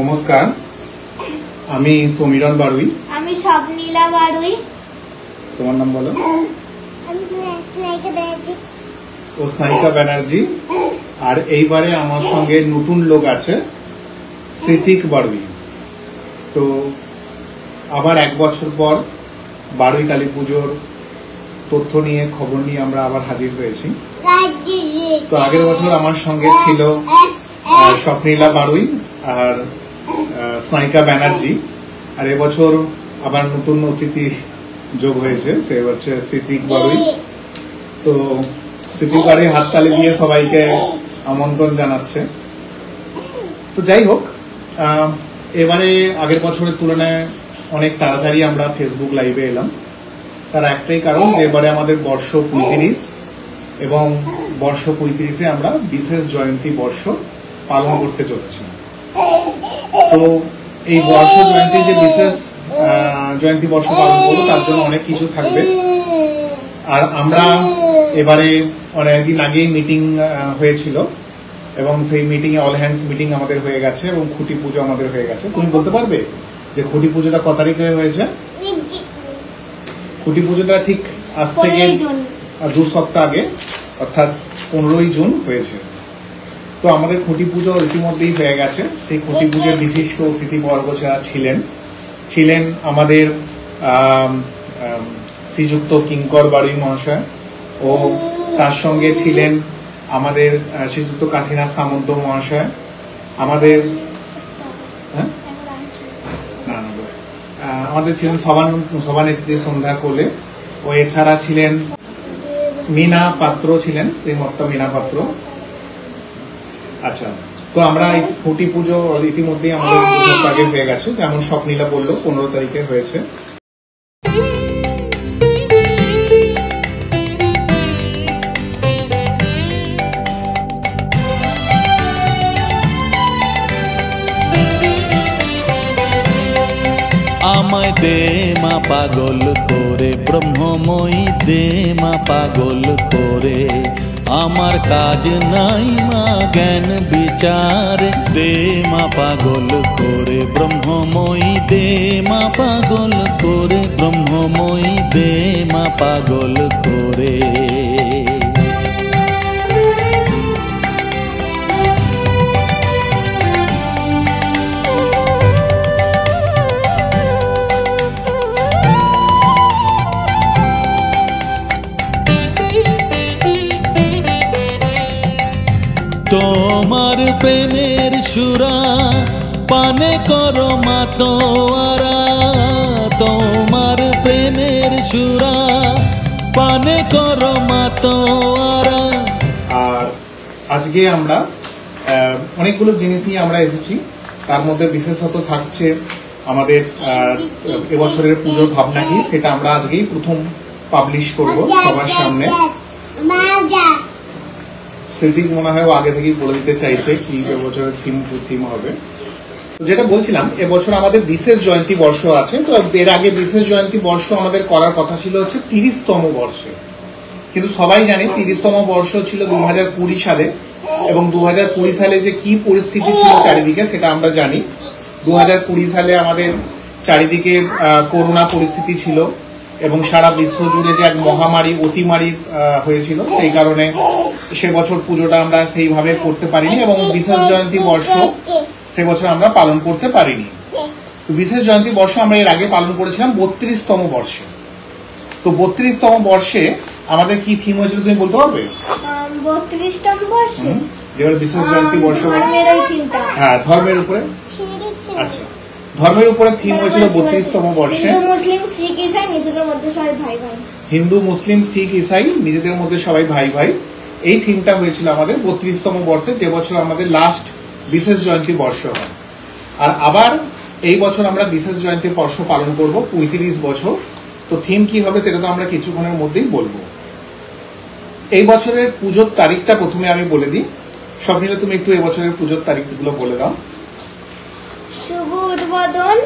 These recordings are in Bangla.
নমস্কার, আমি সমীরণ বাড়ুই। আমি স্বপ্নীলা বাড়ুই। তোমার নাম বলো? আমি স্নাইকা ব্যানার্জি। ও স্নাইকা ব্যানার্জি। আর এইবারে আমার সঙ্গে নতুন লোক আছে, সিথিক বাড়ুই। তো আবার 1 বছর পর বাড়ুই কালী পুজোর তথ্য নিয়ে খবর নিয়ে আমরা আবার হাজির হয়েছি। তো আগের বছর আমার সঙ্গে ছিল স্বপ্নীলা বাড়ুই আর স্নাইকা ব্যানার্জি, আর এবছর আবার নতুন অতিথি যোগ হয়েছে, সে হচ্ছে সিথিক বাড়ুই। তো সিথিক বাড়ুই হাততালি দিয়ে সবাইকে আমন্ত্রণ জানাচ্ছে। তো যাই হোক, এবারে আগের বছরের তুলনায় অনেক তাড়াতাড়ি আমরা ফেসবুক লাইভে এলাম। তার একটাই কারণ, এবারে আমাদের বর্ষ 35 এবং বর্ষ 35-এ আমরা বিশেষ জয়ন্তী বর্ষ পালন করতে চলেছি। তো এই বর্ষ জয়ন্তী যে বিশেষ জয়ন্তী বর্ষ পালন করবো, তার জন্য অনেক কিছু থাকবে। আর আমরা এবারে অনেকদিন আগেই মিটিং হয়েছিল এবং সেই মিটিং এ অল হ্যান্ডস মিটিং আমাদের হয়ে গেছে এবং খুঁটি পুজো আমাদের হয়ে গেছে। তুমি বলতে পারবে যে খুঁটি পুজোটা কত তারিখে হয়েছে? খুঁটি পুজোটা ঠিক আজ থেকে 2 সপ্তাহ আগে, অর্থাৎ 15ই জুন হয়েছে। তো আমাদের খুঁটি পুজো ইতিমধ্যেই হয়ে গেছে। সেই খুঁটি পুজোর বিশিষ্ট অতিথিবর্গ যারা ছিলেন আমাদের শ্রীযুক্ত কিঙ্কর বাড়ুই মহাশয়, ও তার সঙ্গে ছিলেন আমাদের শ্রীযুক্ত কাশীনাথ সামন্ত মহাশয়, আমাদের ছিলেন সভানেত্রী সন্ধ্যা কোলে, ও এছাড়া ছিলেন মীনা পাত্র, ছিলেন শ্রীমত্তা মীনা পাত্র। আচ্ছা, তো আমরা এই খুঁটি পুজো ইতিমধ্যেই আমাদের 2 সপ্তাহ আগে হয়ে গেছে, যেমন স্বপ্নীলা বললো 15 তারিখে হয়েছে। আমায় দে মা পাগল করে, ব্রহ্মময়ী দে মা পাগল করে, আমার কাজ নাই মা জ্ঞান বিচার, দে মা পাগল করে, ব্রহ্মময়ী দে মা পাগল করে, ব্রহ্মময়ী দে মা পাগল করে। তোমার প্রেমের সুরা পানে করো মাতোয়ারা, তোমার প্রেমের সুরা পানে করো মাতোয়ারা। আর আজকে আমরা অনেকগুলো জিনিস নিয়ে আমরা এসেছি। তার মধ্যে বিশেষত থাকছে আমাদের এবছরের পুজোর ভাবনা কি, সেটা আমরা আজকেই প্রথম পাবলিশ করব সবার সামনে। সিথিক মনে হয় আগে থেকেই বলে দিতে চাইছে কি এবছরের থিম হবে। যেটা বলছিলাম, এবছর আমাদের বিশেষ জয়ন্তী বর্ষ আছে। তো এর আগে বিশেষ জয়ন্তী বর্ষ আমাদের করার কথা ছিল হচ্ছে 30তম বর্ষে, কিন্তু সবাই জানে 30তম বর্ষ ছিল 2020 সালে, এবং 2020 সালে যে কি পরিস্থিতি ছিল চারিদিকে সেটা আমরা জানি। 2020 সালে আমাদের চারিদিকে করোনা পরিস্থিতি ছিল এবং সারা বিশ্ব জুড়ে যে এক মহামারী অতিমারী হয়েছিল, সেই কারণে সে বছর পুজোটা আমরা সেইভাবে করতে পারিনি এবং বিশেষ জয়ন্তী বর্ষ সে বছর আমরা পালন করতে পারিনি। তো বিশেষ জয়ন্তী বর্ষ আমরা এর আগে পালন করেছিলাম 32তম বর্ষে। তো 32তম বর্ষে আমাদের কি থিম হয়েছিল তুমি বলতে পারবে? 32তম বর্ষে যেবার বিশেষ জয়ন্তী বর্ষ, হ্যাঁ, ধর্মের উপরে। আচ্ছা, ধর্মের উপরে থিম হয়েছিল 32তম বর্ষে। হিন্দু মুসলিম শিখ ইসাই নিজেদের মধ্যে সবাই ভাই ভাই। হিন্দু মুসলিম শিখ ইসাই নিজেদের মধ্যে সবাই ভাই ভাই, এই থিমটা হয়েছিল আমাদের 32তম বর্ষে, যে বছর আমাদের লাস্ট বিশেষ জয়ন্তী বর্ষ হয়। আর আবার এই বছর আমরা বিশেষ জয়ন্তী বর্ষ পালন করব 35 বছর। তো থিম কি হবে সেটা তো আমরা কিছুক্ষণের মধ্যেই বলবো। এই বছরের পুজোর তারিখটা প্রথমে আমি বলে দিই। স্বপ্নীলা, তুমি একটু এই বছরের পুজোর তারিখগুলো বলে দাও। শুভ উদ্বোধন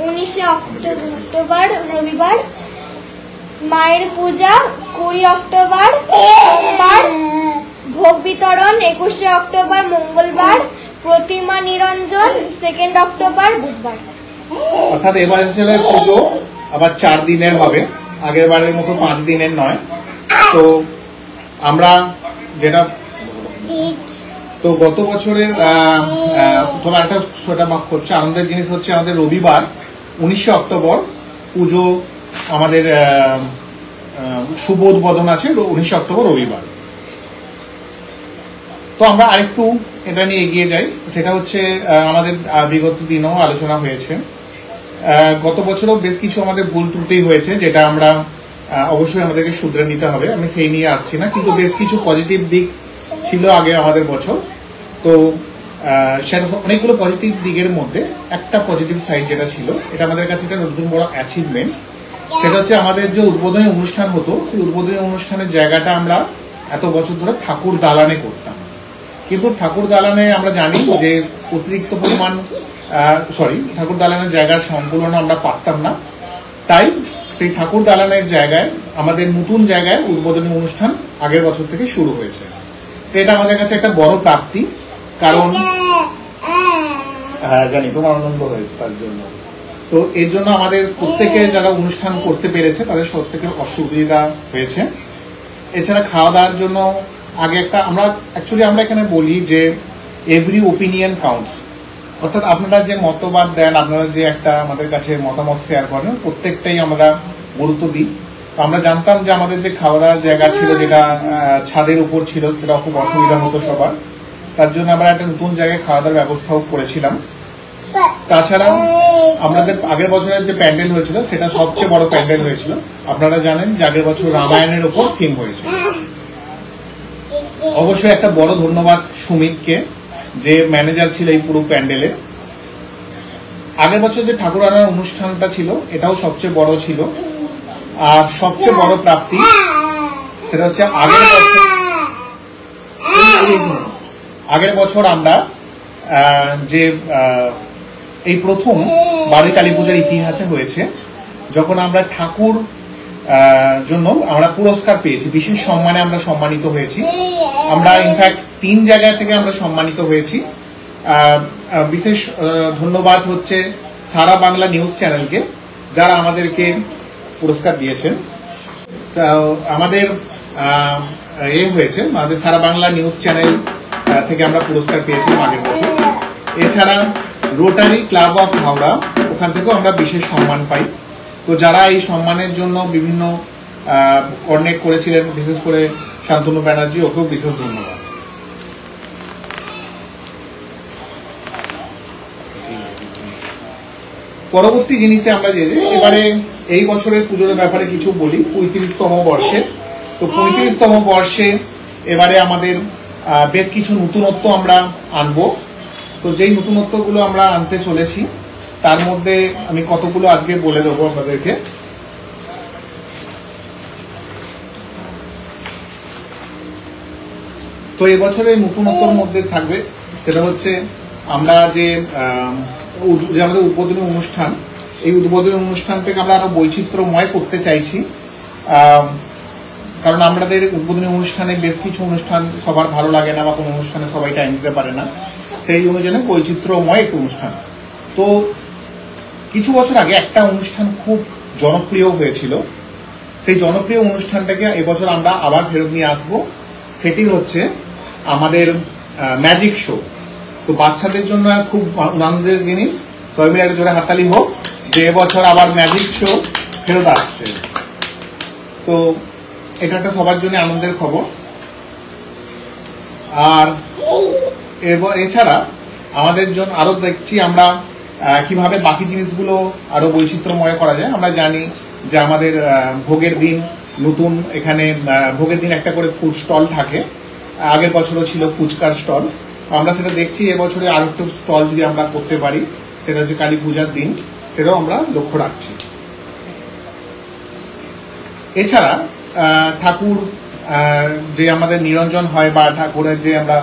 19 অক্টোবর রবিবার, মায়ের পূজা 20 অক্টোবর সোমবার, ভোগ বিতরণ 21 অক্টোবর মঙ্গলবার, প্রতিমা নিরঞ্জন 2 অক্টোবর বুধবার। অর্থাৎ এবার পুজো আবার 4 দিনের হবে, আগের বারের মতো 5 দিনের নয়। তো আমরা যেটা তো গত বছরের তোমার একটা সেটা হচ্ছে আনন্দের জিনিস হচ্ছে আমাদের রবিবার 19 অক্টোবর পুজো, আমাদের শুভ উদ্বোধন আছে 19 অক্টোবর রবিবার। তো আমরা আরেকটু এটা নিয়ে এগিয়ে যাই, সেটা হচ্ছে আমাদের বিগত দিনও আলোচনা হয়েছে। গত বছরও বেশ কিছু আমাদের ভুল ত্রুটি হয়েছে, যেটা আমরা অবশ্যই আমাদেরকে শুধরে নিতে হবে, আমি সেই নিয়ে আসছি না, কিন্তু বেশ কিছু পজিটিভ দিক ছিল আগে আমাদের বছর। তো সেটা অনেকগুলো পজিটিভ দিকের মধ্যে একটা পজিটিভ সাইড যেটা ছিল, এটা আমাদের কাছে একটা নতুন বড় অ্যাচিভমেন্ট। সেটা হচ্ছে আমাদের যে উদ্বোধনী অনুষ্ঠান হতো, সেই উদ্বোধনী অনুষ্ঠানের জায়গাটা আমরা এত বছর ধরে ঠাকুর দালানে করতাম, কিন্তু ঠাকুর দালানে আমরা জানি যে অতিরিক্ত পরিমাণ ঠাকুর দালানের জায়গার সংকুলন আমরা পারতাম না। তাই সেই ঠাকুর দালানের জায়গায় আমাদের নতুন জায়গায় উদ্বোধনী অনুষ্ঠান আগের বছর থেকে শুরু হয়েছে। তো এটা আমাদের কাছে একটা বড় প্রাপ্তি, কারণ জানি তোমার আনন্দ হয়েছে তার জন্য। তো এর জন্য আমাদের প্রত্যেকে যারা অনুষ্ঠান করতে পেরেছে তাদের সব থেকে অসুবিধা হয়েছে। এছাড়া খাওয়া দাওয়ার জন্য আগে একটা আমরা এখানে বলি যে এভরি ওপিনিয়ন কাউন্টস, অর্থাৎ আপনারা যে মতবাদ দেন, আপনারা যে একটা আমাদের কাছে মতামত শেয়ার করেন, প্রত্যেকটাই আমরা গুরুত্ব দিই। তো আমরা জানতাম যে আমাদের যে খাওয়া দাওয়ার জায়গা ছিল যেটা ছাদের উপর ছিল, সেটা খুব অসুবিধা হতো সবার, তার জন্য আমরা একটা নতুন জায়গায় খাওয়া দাওয়ার ব্যবস্থাও করেছিলাম। তাছাড়াও আমাদের আগের বছরের যে প্যান্ডেল হয়েছিল সেটা সবচেয়ে বড় প্যান্ডেল হয়েছিল। আপনারা জানেন যে আগের বছর রামায়ণের উপর থিম হয়েছিল। অবশ্যই একটা বড় ধন্যবাদ সুমিতকে, যে ম্যানেজার ছিল এই পুরো প্যান্ডেলে। আগের বছর যে ঠাকুর আনার অনুষ্ঠানটা ছিল এটাও সবচেয়ে বড় ছিল। আর সবচেয়ে বড় প্রাপ্তি সেটা হচ্ছে আগের বছর আমরা যে এই প্রথম বাড়ি কালী পূজার ইতিহাসে হয়েছে, যখন আমরা ঠাকুর জন্য আমরা পুরস্কার পেয়েছি, বিশেষ সম্মানে আমরা সম্মানিত হয়েছি। আমরা ইনফ্যাক্ট 3 জায়গা থেকে আমরা সম্মানিত হয়েছি। বিশেষ ধন্যবাদ হচ্ছে সারা বাংলা নিউজ চ্যানেলকে, যারা আমাদেরকে পুরস্কার দিয়েছেন। আমাদের হয়েছে আমাদের সারা বাংলা নিউজ চ্যানেল থেকে আমরা পুরস্কার পেয়েছিলাম আগের বছর। এছাড়া রোটারি ক্লাব অফ হাওড়া, ওখান থেকেও আমরা বিশেষ সম্মান পাই। তো যারা এই সম্মানের জন্য বিভিন্ন কোঅর্ডিনেট করেছিলেন, বিশেষ করে শান্তনু ব্যানার্জি, ওকেও বিশেষ ধন্যবাদ। পরবর্তী জিনিসে আমরা এবারে এই বছরের পুজোর ব্যাপারে কিছু বলি। 35তম বর্ষে, তো 35তম বর্ষে এবারে আমাদের বেশ কিছু নতুনত্ব আমরা আনবো। তো যেই নতুনত্বগুলো আমরা আনতে চলেছি তার মধ্যে আমি কতগুলো আজকে বলে দেবো আপনাদেরকে। তো এবছরের নতুনত্বর মধ্যে থাকবে সেটা হচ্ছে আমরা যে আমাদের উদ্বোধনী অনুষ্ঠান, এই উদ্বোধনী অনুষ্ঠানটাকে আমরা আরো বৈচিত্র্যময় করতে চাইছি। কারণ আমাদের উদ্বোধনী অনুষ্ঠানে বেশ কিছু অনুষ্ঠান সবার ভালো লাগে না, বা কোনো অনুষ্ঠানে সবাই টাইম দিতে পারে না, সেই অনুযায়ী বৈচিত্র্যময় একটি অনুষ্ঠান। তো কিছু বছর আগে একটা অনুষ্ঠান খুব জনপ্রিয় হয়েছিল, সেই জনপ্রিয় অনুষ্ঠানটাকে এবছর আমরা আবার ফেরত নিয়ে আসবো। সেটি হচ্ছে আমাদের ম্যাজিক শো। তো বাচ্চাদের জন্য খুব আনন্দের জিনিস, সবাই মিলে একটা জোরে হাততালি হোক যে এবছর আবার ম্যাজিক শো ফেরত আসছে। তো এটা একটা সবার জন্য আনন্দের খবর। আর এছাড়া আমাদের জন্য আরো দেখছি আমরা কিভাবে বাকি জিনিসগুলো আরো বৈচিত্র্যময় করা যায়। আমরা জানি যে আমাদের ভোগের দিন নতুন, এখানে ভোগের দিন একটা করে ফুড স্টল থাকে, আগের বছরও ছিল ফুচকার স্টল। আমরা সেটা দেখছি এবছরে আরো একটু স্টল যদি আমরা করতে পারি, সেটা হচ্ছে কালী পূজার দিন, সেটাও আমরা লক্ষ্য রাখছি। এছাড়া ঠাকুর যে আমাদের নিরঞ্জন হয় বা ঠাকুরের যে আমরা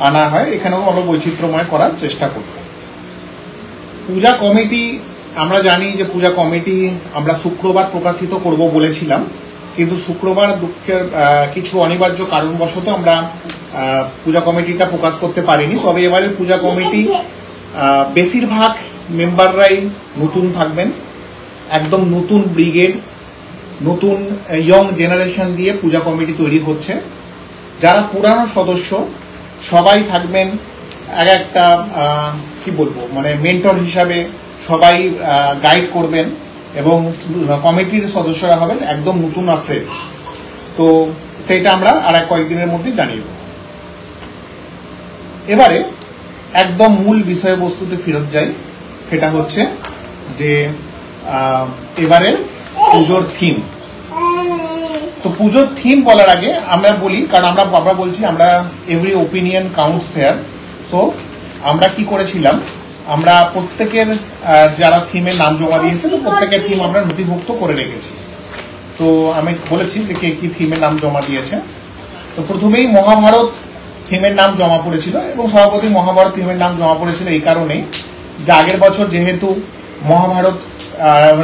আনা হয়, এখানেও আমরা বৈচিত্র্যময় করার চেষ্টা করব। পূজা কমিটি, আমরা জানি যে পূজা কমিটি আমরা শুক্রবার প্রকাশিত করব বলেছিলাম, কিন্তু শুক্রবার দুঃখের কিছু অনিবার্য কারণবশত আমরা পূজা কমিটিটা প্রকাশ করতে পারিনি। তবে এবারে পূজা কমিটি বেশিরভাগ মেম্বাররাই নতুন থাকবেন, একদম নতুন ব্রিগেড, নতুন ইয়ং জেনারেশন দিয়ে পূজা কমিটি তৈরি হচ্ছে। যারা পুরানো সদস্য সবাই থাকবেন এক একটা কি বলবো মানে মেন্টর হিসাবে, সবাই গাইড করবেন এবং কমিটির সদস্যরা হবেন একদম নতুন আর ফ্রেশ। তো সেইটা আমরা আর কয়েকদিনের মধ্যে জানিয়ে দেব। এবারে একদম মূল বিষয়বস্তুতে ফেরত যাই, সেটা হচ্ছে যে এবারে পুজোর থিম। তো পুজোর থিম বলার আগে আমরা বলি, কারণ আমরা বলছি আমরা every opinion counts here. So আমরা কি করেছিলাম, আমরা প্রত্যেকের যারা থিমের নাম জমা দিয়েছে তো প্রত্যেকের থিম আমরা নথিভুক্ত করে রেখেছি। তো আমি বলেছি যে কে কি থিমের নাম জমা দিয়েছে। তো প্রথমেই মহাভারত থিমের নাম জমা পড়েছিল এবং সভাপতি মহাভারত থিমের নাম জমা পড়েছিল এই কারণেই যে আগের বছর যেহেতু মহাভারত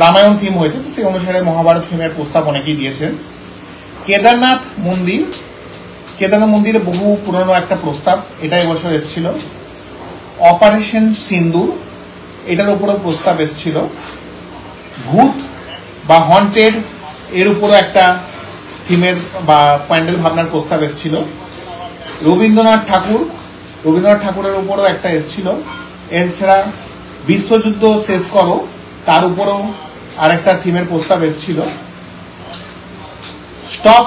রামায়ণ থিম হয়েছে, তো সেই অনুসারে মহাভারত থিমের প্রস্তাব অনেকেই দিয়েছেন। কেদারনাথ মন্দিরে বহু পুরনো একটা প্রস্তাব, এটা এবছর এসেছিল। অপারেশন সিন্দুর, এটার উপরও প্রস্তাব এসেছিল। ভূত বা হন্টেড, এর উপরও একটা থিমের বা প্যান্ডেল ভাবনার প্রস্তাব এসেছিল। রবীন্দ্রনাথ ঠাকুরের উপরও একটা এসেছিল। এছাড়া বিশ্বযুদ্ধ শেষ করো, তার উপরও আরেকটা থিমের প্রস্তাব এসেছিল। স্টপ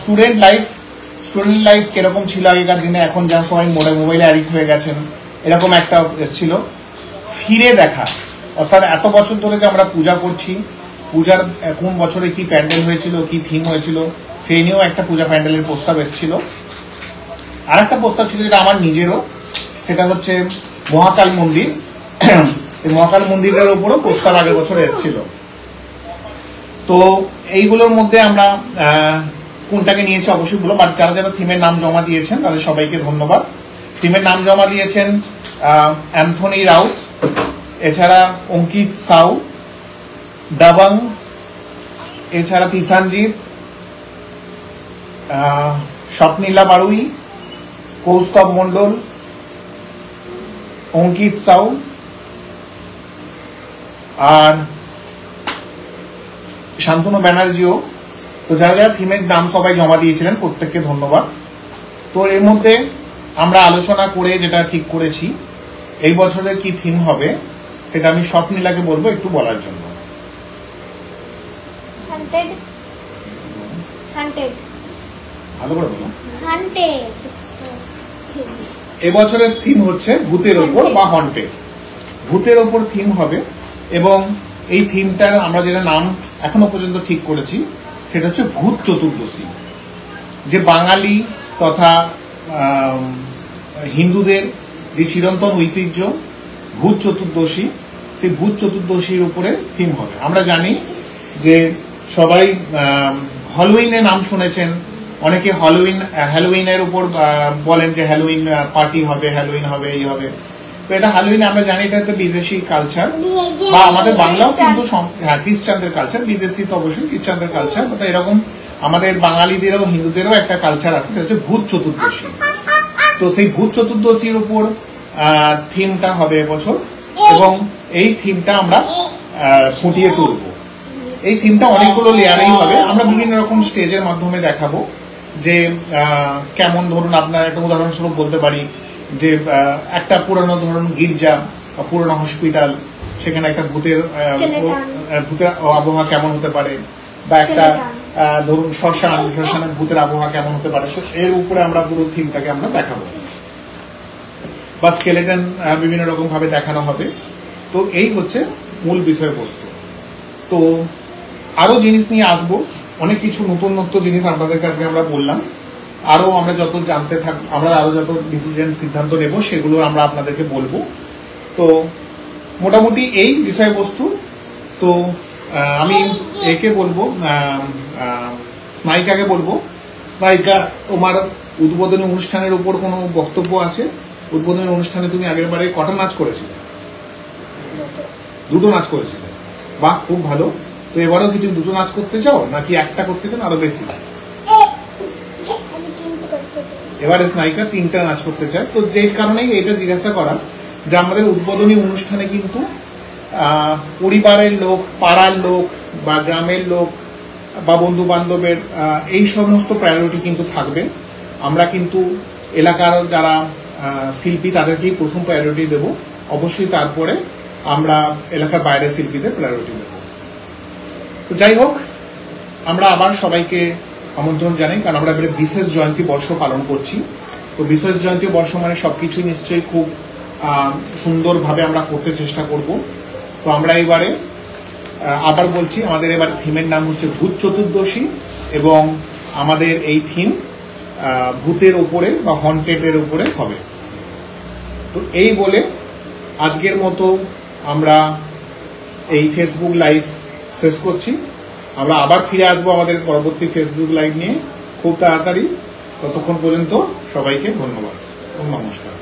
স্টুডেন্ট লাইফ কিরকম ছিল আগেকার দিনে, এখন যা সবাই মোবাইলে অ্যাডিক্ট হয়ে গেছেন, এরকম একটা এসেছিল। ফিরে দেখা, অর্থাৎ এত বছর ধরে যে আমরা পূজা করছি, পূজার কোন বছরে কি প্যান্ডেল হয়েছিল, কি থিম হয়েছিল, সেই নিয়েও একটা পূজা প্যান্ডেলের প্রস্তাব এসেছিল। আর একটা প্রস্তাব ছিল যেটা আমার নিজেরও, সেটা হচ্ছে মহাকাল মন্দির। এই মহাকাল মন্দিরের উপরও প্রস্তাব আগের বছর এসেছিল। তো এইগুলোর মধ্যে আমরা কোনটাকে নিয়েছি অবশ্যই বলবো, বাট যারা যারা থিমের নাম জমা দিয়েছেন তাদের সবাইকে ধন্যবাদ। থিমের নাম জমা দিয়েছেন অ্যান্থনি রাউত, এছাড়া অঙ্কিত সাউ, দাবাং, এছাড়া তিসানজিৎ, স্বপ্নীলা বারুই, কৌস্তব মন্ডল, অঙ্কিত সাউ আর শান্তনু ব্যানার্জিও। তো যারা যারা থিমের নাম সবাই জমা দিয়েছিলেন প্রত্যেককে ধন্যবাদ। তো এর মধ্যে আমরা আলোচনা করে যেটা ঠিক করেছি এই বছরের কি থিম হবে সেটা আমি স্বপ্নীলাকে বলবো একটু বলার জন্য। ভালো করে বলো। এবছরের থিম হচ্ছে ভূতের ওপর বা হন্টেড। ভূতের ওপর থিম হবে এবং এই থিমটার আমরা যেটা নাম এখনো পর্যন্ত ঠিক করেছি সেটা হচ্ছে ভূত চতুর্দশী। যে বাঙালি তথা হিন্দুদের যে চিরন্তন ঐতিহ্য ভূত চতুর্দশী, সেই ভূত চতুর্দশীর উপরে থিম হবে। আমরা জানি যে সবাই হ্যালোউইনের নাম শুনেছেন, অনেকে হ্যালোউইনের উপর বলেন যে হ্যালোউইন পার্টি হবে, হ্যালোউইন হবে, এই হবে। তো এটা হ্যালোউইন আমরা জানি এটা একটা বিদেশি কালচার, বা আমাদের বাংলাও কিন্তু খ্রিস্টানদের কালচার, বিদেশি তো অবশ্যই খ্রিস্টানদের কালচার। তো এরকম আমাদের বাঙালিদেরও হিন্দুদেরও একটা কালচার আছে, সেটা হচ্ছে ভূত চতুর্দশী। তো সেই ভূত চতুর্দশীর উপর থিমটা হবে এবছর এবং এই থিমটা আমরা ফুটিয়ে তুলব। এই থিমটা অনেকগুলো লেয়ারেই হবে, আমরা বিভিন্ন রকম স্টেজের মাধ্যমে দেখাবো যে কেমন, ধরুন আপনার একটা উদাহরণস্বরূপ বলতে পারি যে একটা পুরনো ধরুন গির্জা বা পুরনো হসপিটাল, সেখানে একটা ভূতের আবহাওয়া কেমন হতে পারে, বা একটা ধরুন শ্মশানের ভূতের আবহাওয়া কেমন হতে পারে। তো এর উপরে আমরা পুরো থিমটাকে আমরা দেখাবো, বা স্কেলেটন বিভিন্ন রকম ভাবে দেখানো হবে। তো এই হচ্ছে মূল বিষয়বস্তু। তো আরো জিনিস নিয়ে আসবো, অনেক কিছু নতুনত্ব জিনিস আপনাদের কাছে আমরা বললাম। আরো আমরা যত জানতে আমরা আরো যত সিদ্ধান্ত নেব সেগুলো আমরা আপনাদেরকে বলবো। তো মোটামুটি এই বিষয়বস্তু। তো আমি একে বলবো, স্নায়িকাকে বলবো, স্নায়িকা তোমার উদ্বোধনী অনুষ্ঠানের উপর কোনো বক্তব্য আছে? উদ্বোধনী অনুষ্ঠানে তুমি আগের বারে কটা নাচ করেছিলে? 2টো নাচ করেছিলে, বাহ, খুব ভালো। তো এবারেও কি তুমি দুটো নাচ করতে চাও নাকি একটা করতে চাও আরো বেশি? আমি কিন্তু করতে চাই। এবারে স্নায়িকা 3টা নাচ করতে চায়। তো যে কারণেই এটা জিজ্ঞাসা করা যে আমাদের উদ্বোধনী অনুষ্ঠানে কিন্তু পরিবারের লোক, পাড়ার লোক বা গ্রামের লোক বা বন্ধু বান্ধবের এই সমস্ত প্রায়োরিটি কিন্তু থাকবে। আমরা কিন্তু এলাকার যারা শিল্পী তাদেরকেই প্রথম প্রায়োরিটি দেব, অবশ্যই তারপরে আমরা এলাকার বাইরের শিল্পীদের প্রায়োরিটি দেব। তো যাই হোক, আমরা আবার সবাইকে আমন্ত্রণ জানাই, কারণ আমরা এবারে বিশেষ জয়ন্তী বর্ষ পালন করছি। তো বিশেষ জয়ন্তী বর্ষ মানে সবকিছুই নিশ্চয়ই খুব সুন্দরভাবে আমরা করতে চেষ্টা করব। তো আমরা এবারে আবার বলছি, আমাদের এবার থিমের নাম হচ্ছে ভূত চতুর্দশী, এবং আমাদের এই থিম ভূতের উপরে বা হন্টেডের উপরে হবে। তো এই বলে আজকের মতো আমরা এই ফেসবুক লাইভ শেষ করছি। আমরা আবার ফিরে আসবো আমাদের পরবর্তী ফেসবুক লাইভ নিয়ে খুব তাড়াতাড়ি। ততক্ষণ পর্যন্ত সবাইকে ধন্যবাদ ও নমস্কার।